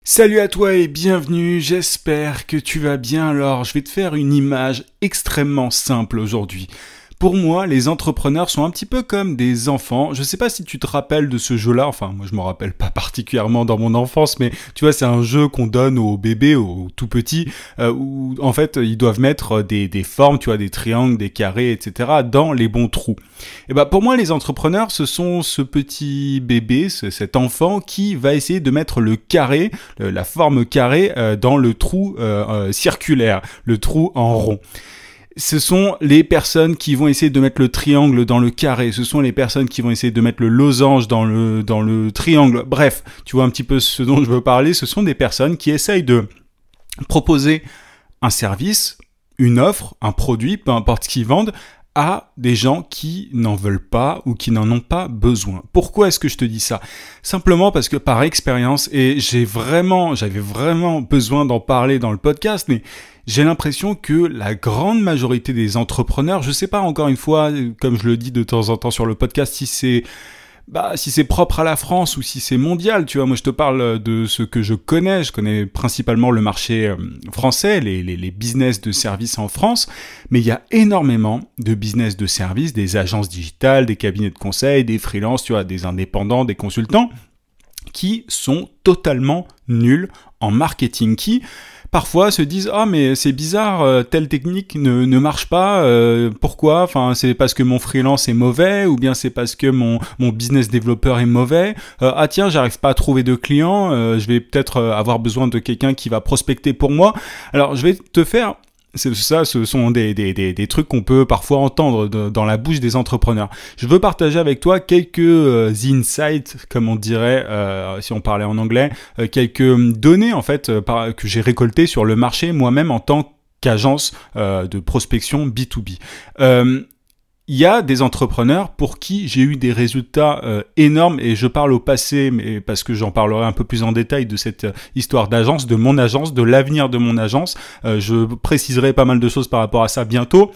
Salut à toi et bienvenue, j'espère que tu vas bien. Alors, je vais te faire une image extrêmement simple aujourd'hui. Pour moi, les entrepreneurs sont un petit peu comme des enfants. Je sais pas si tu te rappelles de ce jeu-là, enfin moi je m'en rappelle pas particulièrement dans mon enfance, mais tu vois c'est un jeu qu'on donne aux bébés, aux tout petits, où en fait ils doivent mettre des formes, tu vois, des triangles, des carrés, etc. dans les bons trous. Et ben pour moi les entrepreneurs ce sont ce petit bébé, cet enfant qui va essayer de mettre le carré, la forme carrée dans le trou circulaire, le trou en rond. Ce sont les personnes qui vont essayer de mettre le triangle dans le carré. Ce sont les personnes qui vont essayer de mettre le losange dans le triangle. Bref, tu vois un petit peu ce dont je veux parler. Ce sont des personnes qui essayent de proposer un service, une offre, un produit, peu importe ce qu'ils vendent, à des gens qui n'en veulent pas ou qui n'en ont pas besoin. Pourquoi est-ce que je te dis ça? Simplement parce que par expérience, et j'avais vraiment besoin d'en parler dans le podcast, mais j'ai l'impression que la grande majorité des entrepreneurs, je sais pas encore une fois, comme je le dis de temps en temps sur le podcast, si c'est propre à la France ou si c'est mondial, tu vois, moi je te parle de ce que je connais principalement le marché français, les business de services en France, mais il y a énormément de business de services, des agences digitales, des cabinets de conseil, des freelances, tu vois, des indépendants, des consultants, qui sont totalement nuls en marketing, qui parfois se disent ah mais c'est bizarre, telle technique ne marche pas, pourquoi? Enfin c'est parce que mon freelance est mauvais ou bien c'est parce que mon business développeur est mauvais. Ah tiens j'arrive pas à trouver de clients, je vais peut-être avoir besoin de quelqu'un qui va prospecter pour moi. Alors je vais te faire ce sont des trucs qu'on peut parfois entendre dans la bouche des entrepreneurs. Je veux partager avec toi quelques insights, comme on dirait si on parlait en anglais, quelques données en fait que j'ai récoltées sur le marché moi-même en tant qu'agence de prospection B2B. Il y a des entrepreneurs pour qui j'ai eu des résultats énormes, et je parle au passé, mais parce que j'en parlerai un peu plus en détail de cette histoire d'agence, de mon agence, de l'avenir de mon agence. Je préciserai pas mal de choses par rapport à ça bientôt,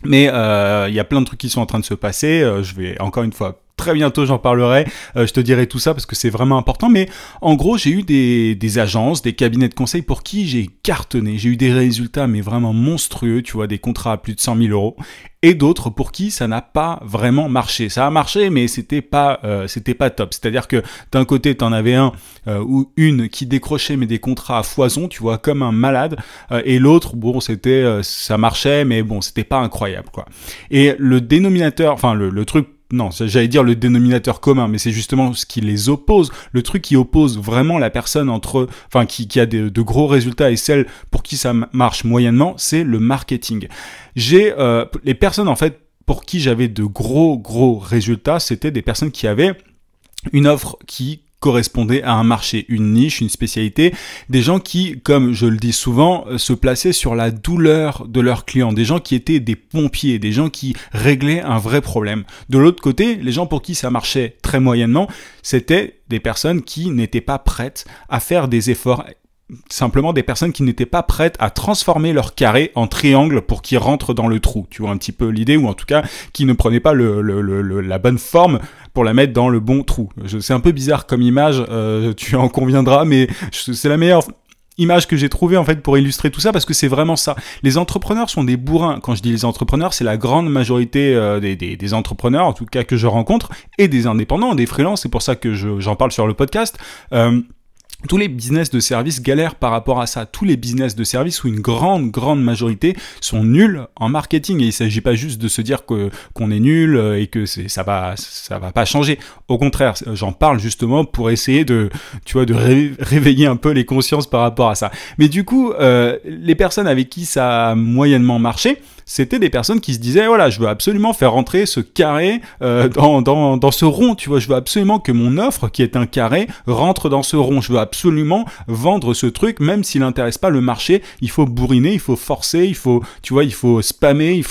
mais il y a plein de trucs qui sont en train de se passer. Je vais encore une fois très bientôt j'en parlerai, je te dirai tout ça parce que c'est vraiment important, mais en gros j'ai eu des agences, des cabinets de conseil pour qui j'ai cartonné, j'ai eu des résultats mais vraiment monstrueux, tu vois, des contrats à plus de 100 000 euros, et d'autres pour qui ça n'a pas vraiment marché. Ça a marché mais c'était pas top, c'est-à-dire que d'un côté t'en avais un ou une qui décrochait mais des contrats à foison, tu vois, comme un malade, et l'autre bon ça marchait mais bon c'était pas incroyable quoi. Et le dénominateur, enfin le truc, non, j'allais dire le dénominateur commun, mais c'est justement ce qui les oppose. Le truc qui oppose vraiment la personne qui a de gros résultats et celle pour qui ça marche moyennement, c'est le marketing. Les personnes en fait pour qui j'avais de gros résultats, c'était des personnes qui avaient une offre qui correspondait à un marché, une niche, une spécialité, des gens qui, comme je le dis souvent, se plaçaient sur la douleur de leurs clients, des gens qui étaient des pompiers, des gens qui réglaient un vrai problème. De l'autre côté, les gens pour qui ça marchait très moyennement, c'était des personnes qui n'étaient pas prêtes à faire des efforts, simplement des personnes qui n'étaient pas prêtes à transformer leur carré en triangle pour qu'il rentre dans le trou. Tu vois un petit peu l'idée, ou en tout cas qui ne prenaient pas la bonne forme pour la mettre dans le bon trou. C'est un peu bizarre comme image, tu en conviendras, mais c'est la meilleure image que j'ai trouvée en fait pour illustrer tout ça, parce que c'est vraiment ça. Les entrepreneurs sont des bourrins. Quand je dis les entrepreneurs, c'est la grande majorité des entrepreneurs, en tout cas que je rencontre, et des indépendants, des freelances. C'est pour ça que j'en parle sur le podcast. Tous les business de service galèrent par rapport à ça. Tous les business de service, ou une grande majorité, sont nuls en marketing. Et il s'agit pas juste de se dire qu'on est nul et que ça va pas changer. Au contraire, j'en parle justement pour essayer de réveiller un peu les consciences par rapport à ça. Mais du coup, les personnes avec qui ça a moyennement marché, c'était des personnes qui se disaient voilà, je veux absolument faire rentrer ce carré dans ce rond, tu vois, je veux absolument que mon offre qui est un carré rentre dans ce rond, je veux absolument vendre ce truc même s'il n'intéresse pas le marché. Il faut bourriner, il faut forcer, il faut spammer,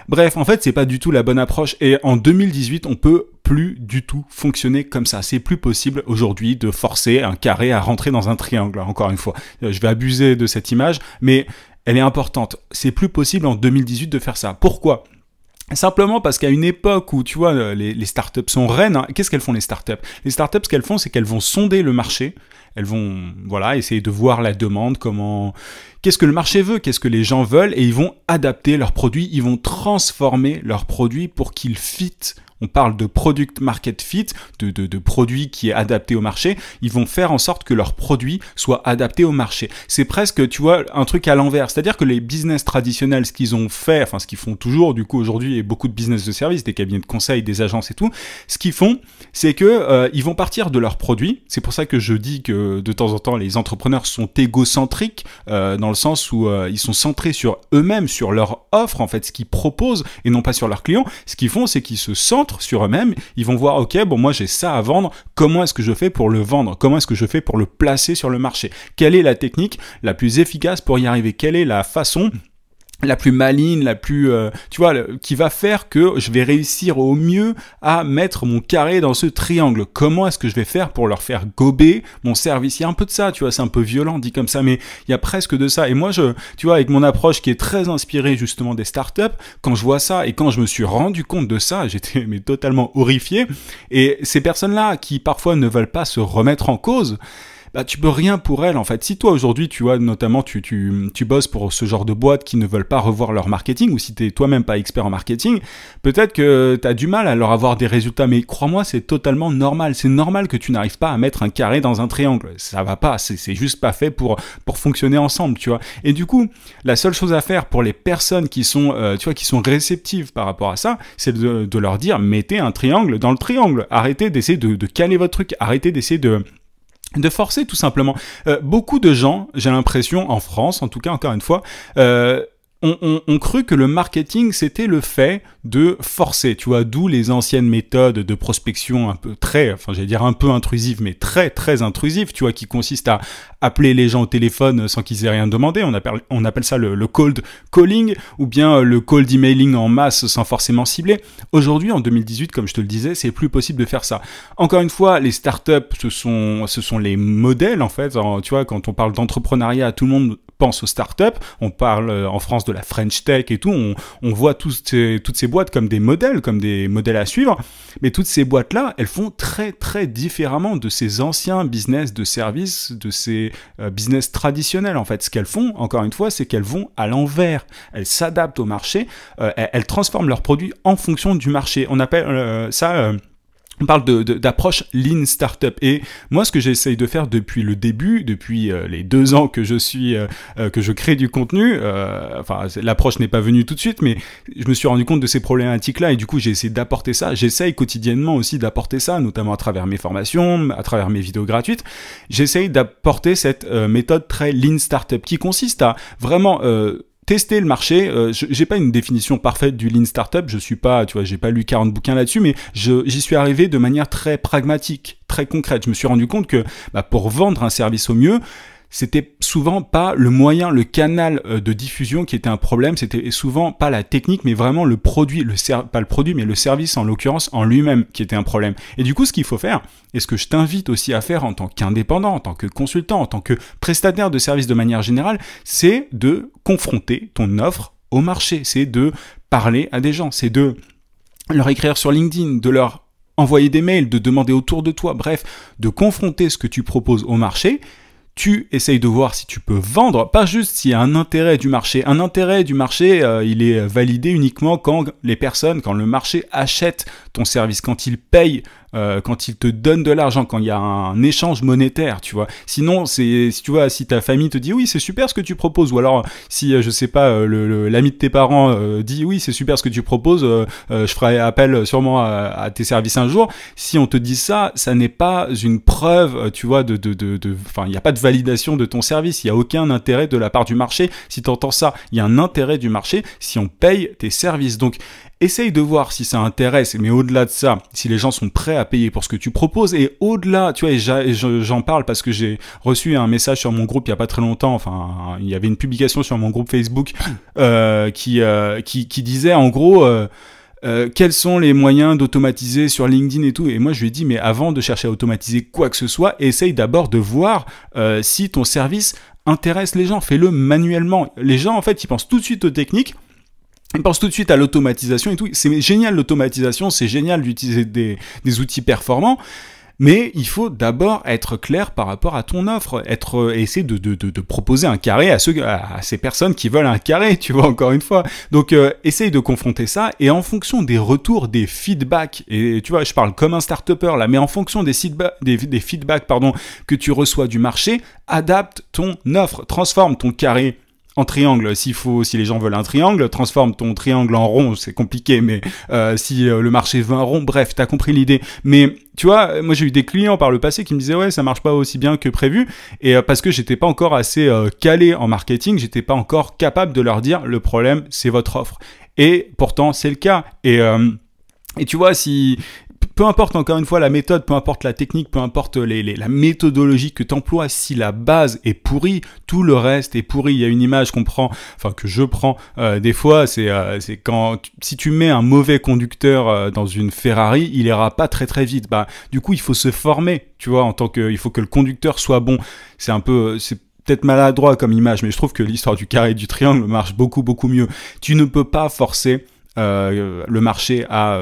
bref, en fait, c'est pas du tout la bonne approche, et en 2018, on peut plus du tout fonctionner comme ça. C'est plus possible aujourd'hui de forcer un carré à rentrer dans un triangle. Encore une fois, je vais abuser de cette image, mais elle est importante. C'est plus possible en 2018 de faire ça. Pourquoi ? Simplement parce qu'à une époque où, tu vois, les startups sont reines, hein, qu'est-ce qu'elles font les startups? Les startups, ce qu'elles font, c'est qu'elles vont sonder le marché. Elles vont, voilà, essayer de voir la demande, qu'est-ce que le marché veut, qu'est-ce que les gens veulent, et ils vont adapter leurs produits, ils vont transformer leurs produits pour qu'ils fit. On parle de product market fit, de produits qui est adapté au marché. Ils vont faire en sorte que leurs produits soient adaptés au marché. C'est presque, tu vois, un truc à l'envers. C'est-à-dire que les business traditionnels, ce qu'ils ont fait, enfin ce qu'ils font toujours, du coup aujourd'hui, et beaucoup de business de service, des cabinets de conseil, des agences et tout, ce qu'ils font, c'est que ils vont partir de leurs produits. C'est pour ça que je dis que de temps en temps, les entrepreneurs sont égocentriques, dans le sens où ils sont centrés sur eux-mêmes, sur leur offre, en fait, ce qu'ils proposent, et non pas sur leurs clients. Ce qu'ils font, c'est qu'ils se centrent sur eux-mêmes, ils vont voir, ok, bon, moi j'ai ça à vendre, comment est-ce que je fais pour le vendre? Comment est-ce que je fais pour le placer sur le marché? Quelle est la technique la plus efficace pour y arriver? Quelle est la façon la plus maligne, la plus, tu vois, qui va faire que je vais réussir au mieux à mettre mon carré dans ce triangle. Comment est-ce que je vais faire pour leur faire gober mon service? Il y a un peu de ça, tu vois, c'est un peu violent dit comme ça, mais il y a presque de ça. Et moi, tu vois, avec mon approche qui est très inspirée justement des startups, quand je vois ça et quand je me suis rendu compte de ça, j'étais mais totalement horrifié. Et ces personnes-là qui parfois ne veulent pas se remettre en cause, bah, tu peux rien pour elles, en fait. Si toi, aujourd'hui, tu vois, notamment, tu bosses pour ce genre de boîtes qui ne veulent pas revoir leur marketing, ou si t'es toi-même pas expert en marketing, peut-être que t'as du mal à leur avoir des résultats, mais crois-moi, c'est totalement normal. C'est normal que tu n'arrives pas à mettre un carré dans un triangle. Ça va pas, c'est juste pas fait pour fonctionner ensemble, tu vois. Et du coup, la seule chose à faire pour les personnes qui sont, tu vois, qui sont réceptives par rapport à ça, c'est de leur dire, mettez un triangle dans le triangle. Arrêtez d'essayer de caler votre truc. Arrêtez d'essayer de forcer tout simplement. Beaucoup de gens, j'ai l'impression, en France, en tout cas encore une fois, ont cru que le marketing c'était le fait de forcer, tu vois, d'où les anciennes méthodes de prospection un peu j'allais dire un peu intrusives, mais très intrusives, tu vois, qui consistent à appeler les gens au téléphone sans qu'ils aient rien demandé. On appelle ça le cold calling, ou bien le cold emailing en masse sans forcément cibler. Aujourd'hui, en 2018, comme je te le disais, c'est plus possible de faire ça. Encore une fois, les startups, ce sont les modèles, en fait. Tu vois, quand on parle d'entrepreneuriat, tout le monde pense aux startups. On parle en France de la French Tech et tout. On voit toutes ces boîtes comme des modèles à suivre. Mais toutes ces boîtes-là, elles font très différemment de ces anciens business de service, de ces business traditionnels. En fait, ce qu'elles font, encore une fois, c'est qu'elles vont à l'envers. Elles s'adaptent au marché. Elles transforment leurs produits en fonction du marché. On appelle ça... On parle d'approche Lean Startup. Et moi, ce que j'essaye de faire depuis le début, depuis les 2 ans que je crée du contenu, l'approche n'est pas venue tout de suite, mais je me suis rendu compte de ces problématiques-là et du coup, j'ai essayé d'apporter ça. J'essaye quotidiennement aussi d'apporter ça, notamment à travers mes formations, à travers mes vidéos gratuites. J'essaye d'apporter cette méthode très Lean Startup qui consiste à vraiment... tester le marché. J'ai pas une définition parfaite du Lean Startup, je suis pas, tu vois, j'ai pas lu 40 bouquins là-dessus, mais j'y suis arrivé de manière très pragmatique, très concrète. Je me suis rendu compte que pour vendre un service au mieux, c'était souvent pas le moyen, le canal de diffusion qui était un problème, c'était souvent pas la technique, mais vraiment le produit, pas le produit, mais le service en l'occurrence en lui-même qui était un problème. Et du coup, ce qu'il faut faire, et ce que je t'invite aussi à faire en tant qu'indépendant, en tant que consultant, en tant que prestataire de service de manière générale, c'est de confronter ton offre au marché, c'est de parler à des gens, c'est de leur écrire sur LinkedIn, de leur envoyer des mails, de demander autour de toi, bref, de confronter ce que tu proposes au marché. Tu essayes de voir si tu peux vendre, pas juste s'il y a un intérêt du marché. Un intérêt du marché, il est validé uniquement quand le marché achète ton service, quand il paye, quand il te donne de l'argent, quand il y a un échange monétaire, tu vois. Sinon, si ta famille te dit oui, c'est super ce que tu proposes, ou alors si je sais pas, l'ami de tes parents dit oui, c'est super ce que tu proposes, je ferai appel sûrement à tes services un jour. Si on te dit ça, ça n'est pas une preuve, tu vois, il n'y a pas de validation de ton service, il n'y a aucun intérêt de la part du marché. Si tu entends ça, il y a un intérêt du marché si on paye tes services. Donc, essaye de voir si ça intéresse, mais au-delà de ça, si les gens sont prêts à payer pour ce que tu proposes, et au-delà, tu vois, j'en parle parce que j'ai reçu un message sur mon groupe il y a pas très longtemps, enfin, il y avait une publication sur mon groupe Facebook qui disait en gros... quels sont les moyens d'automatiser sur LinkedIn et tout, et moi je lui ai dit mais avant de chercher à automatiser quoi que ce soit, essaye d'abord de voir si ton service intéresse les gens, fais-le manuellement. Les gens en fait ils pensent tout de suite aux techniques. Ils pensent tout de suite à l'automatisation et tout. C'est génial l'automatisation, c'est génial d'utiliser des outils performants. Mais il faut d'abord être clair par rapport à ton offre, essayer de proposer un carré à ces personnes qui veulent un carré, tu vois, encore une fois. Donc, essaye de confronter ça, et en fonction des retours, des feedbacks, et tu vois, je parle comme un start-upper là, mais en fonction des feedbacks, que tu reçois du marché, adapte ton offre, transforme ton carré en triangle, si les gens veulent un triangle, transforme ton triangle en rond, c'est compliqué, mais si le marché veut un rond, bref, t'as compris l'idée. Mais tu vois, moi j'ai eu des clients par le passé qui me disaient ouais, ça marche pas aussi bien que prévu, et parce que j'étais pas encore assez calé en marketing, j'étais pas encore capable de leur dire le problème c'est votre offre. Et pourtant c'est le cas. Et tu vois, peu importe encore une fois la méthode, peu importe la technique, peu importe la méthodologie que tu emploies, si la base est pourrie, tout le reste est pourri. Il y a une image que je prends des fois, c'est si tu mets un mauvais conducteur dans une Ferrari, il ira pas très très vite. Du coup, il faut se former, tu vois, il faut que le conducteur soit bon. C'est peut-être maladroit comme image, mais je trouve que l'histoire du carré et du triangle marche beaucoup beaucoup mieux. Tu ne peux pas forcer le marché à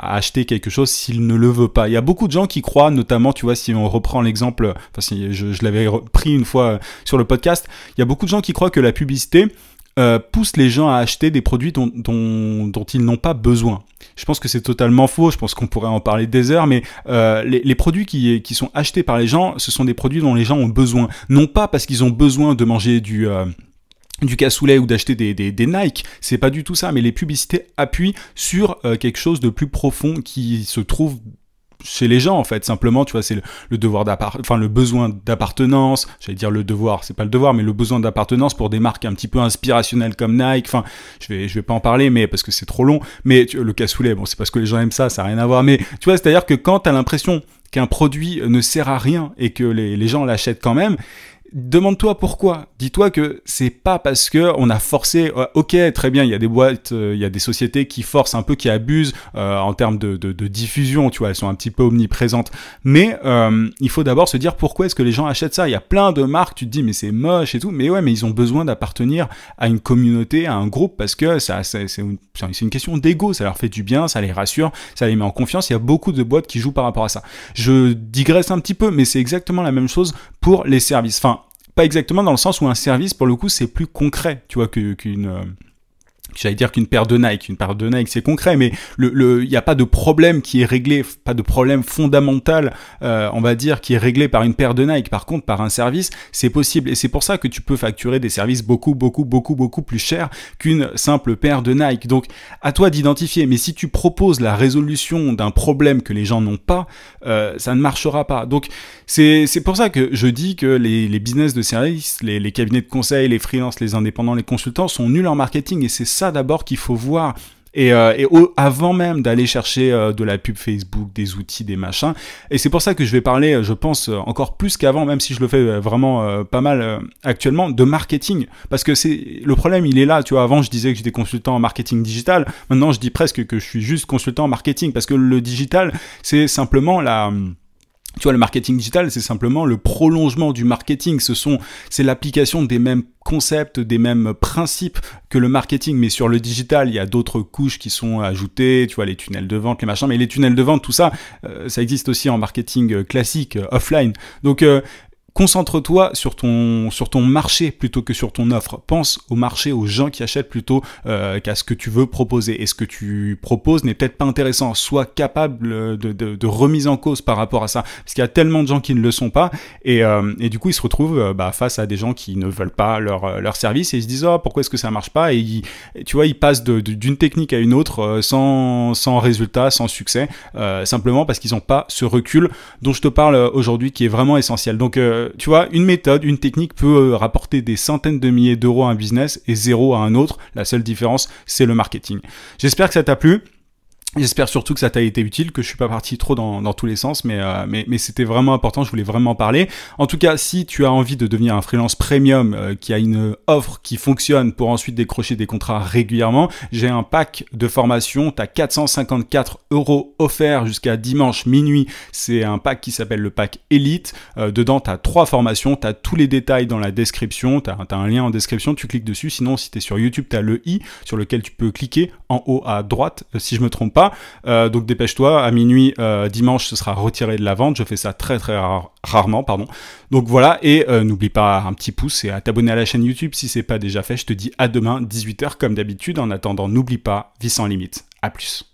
acheter quelque chose s'il ne le veut pas. Il y a beaucoup de gens qui croient, notamment, tu vois, si on reprend l'exemple, si je l'avais pris une fois sur le podcast, il y a beaucoup de gens qui croient que la publicité pousse les gens à acheter des produits dont ils n'ont pas besoin. Je pense que c'est totalement faux, je pense qu'on pourrait en parler des heures, mais les produits qui sont achetés par les gens, ce sont des produits dont les gens ont besoin. Non pas parce qu'ils ont besoin de manger du cassoulet ou d'acheter des Nike, c'est pas du tout ça, mais les publicités appuient sur quelque chose de plus profond qui se trouve chez les gens, en fait. Simplement, tu vois, c'est le besoin d'appartenance, j'allais dire le devoir, c'est pas le devoir, mais le besoin d'appartenance pour des marques un petit peu inspirationnelles comme Nike. Enfin, je vais pas en parler, mais parce que c'est trop long, mais le cassoulet, bon, c'est parce que les gens aiment ça a rien à voir, mais tu vois, c'est-à-dire que quand t'as l'impression qu'un produit ne sert à rien et que les gens l'achètent quand même, demande-toi pourquoi. Dis-toi que c'est pas parce que on a forcé. Ok, très bien, il y a des boîtes, il y a des sociétés qui forcent un peu, qui abusent en termes de diffusion. Tu vois, elles sont un petit peu omniprésentes. Mais il faut d'abord se dire pourquoi est-ce que les gens achètent ça. Il y a plein de marques. Tu te dis mais c'est moche et tout. Mais ouais, mais ils ont besoin d'appartenir à une communauté, à un groupe, parce que c'est une question d'ego. Ça leur fait du bien, ça les rassure, ça les met en confiance. Il y a beaucoup de boîtes qui jouent par rapport à ça. Je digresse un petit peu, mais c'est exactement la même chose pour les services. Enfin, pas exactement, dans le sens où un service, pour le coup, c'est plus concret, tu vois, j'allais dire qu'une paire de Nike. Une paire de Nike, c'est concret, mais il n'y a pas de problème qui est réglé, pas de problème fondamental, on va dire, qui est réglé par une paire de Nike. Par contre, par un service, c'est possible. Et c'est pour ça que tu peux facturer des services beaucoup plus chers qu'une simple paire de Nike. Donc, à toi d'identifier. Mais si tu proposes la résolution d'un problème que les gens n'ont pas, ça ne marchera pas. Donc, c'est pour ça que je dis que les business de service, les cabinets de conseil, les freelances, les indépendants, les consultants sont nuls en marketing, et c'est ça d'abord qu'il faut voir. Et avant même d'aller chercher de la pub Facebook, des outils, des machins. Et c'est pour ça que je vais parler, je pense, encore plus qu'avant, même si je le fais vraiment pas mal actuellement, de marketing. Parce que le problème, il est là. Tu vois, avant, je disais que j'étais consultant en marketing digital. Maintenant, je dis presque que je suis juste consultant en marketing. Parce que le digital, c'est simplement tu vois, le marketing digital, c'est simplement le prolongement du marketing. C'est l'application des mêmes concepts, des mêmes principes que le marketing, mais sur le digital, il y a d'autres couches qui sont ajoutées, tu vois, les tunnels de vente, les machins, mais les tunnels de vente, tout ça, ça existe aussi en marketing classique, offline. Donc, concentre-toi sur ton marché plutôt que sur ton offre. Pense au marché, aux gens qui achètent plutôt qu'à ce que tu veux proposer. Et ce que tu proposes n'est peut-être pas intéressant. Sois capable de remise en cause par rapport à ça. Parce qu'il y a tellement de gens qui ne le sont pas. Et du coup, ils se retrouvent face à des gens qui ne veulent pas leur service, et ils se disent « Oh, pourquoi est-ce que ça marche pas ?» Et tu vois, ils passent d'une technique à une autre sans résultat, sans succès, simplement parce qu'ils n'ont pas ce recul dont je te parle aujourd'hui, qui est vraiment essentiel. Donc, tu vois, une méthode, une technique peut rapporter des centaines de milliers d'euros à un business et zéro à un autre. La seule différence, c'est le marketing. J'espère que ça t'a plu. J'espère surtout que ça t'a été utile, que je suis pas parti trop dans tous les sens, mais c'était vraiment important, je voulais vraiment en parler. En tout cas, si tu as envie de devenir un freelance premium qui a une offre qui fonctionne pour ensuite décrocher des contrats régulièrement, j'ai un pack de formation, tu as 454 € offerts jusqu'à dimanche minuit. C'est un pack qui s'appelle le pack Elite. Dedans, tu as 3 formations, tu as tous les détails dans la description, tu as un lien en description, tu cliques dessus. Sinon, si tu es sur YouTube, tu as le i sur lequel tu peux cliquer en haut à droite, si je me trompe pas. Donc dépêche-toi, à minuit dimanche ce sera retiré de la vente, je fais ça très rarement, pardon. Donc voilà, et n'oublie pas un petit pouce et à t'abonner à la chaîne YouTube si c'est pas déjà fait. Je te dis à demain 18h comme d'habitude. En attendant, n'oublie pas, vie sans limite. À plus.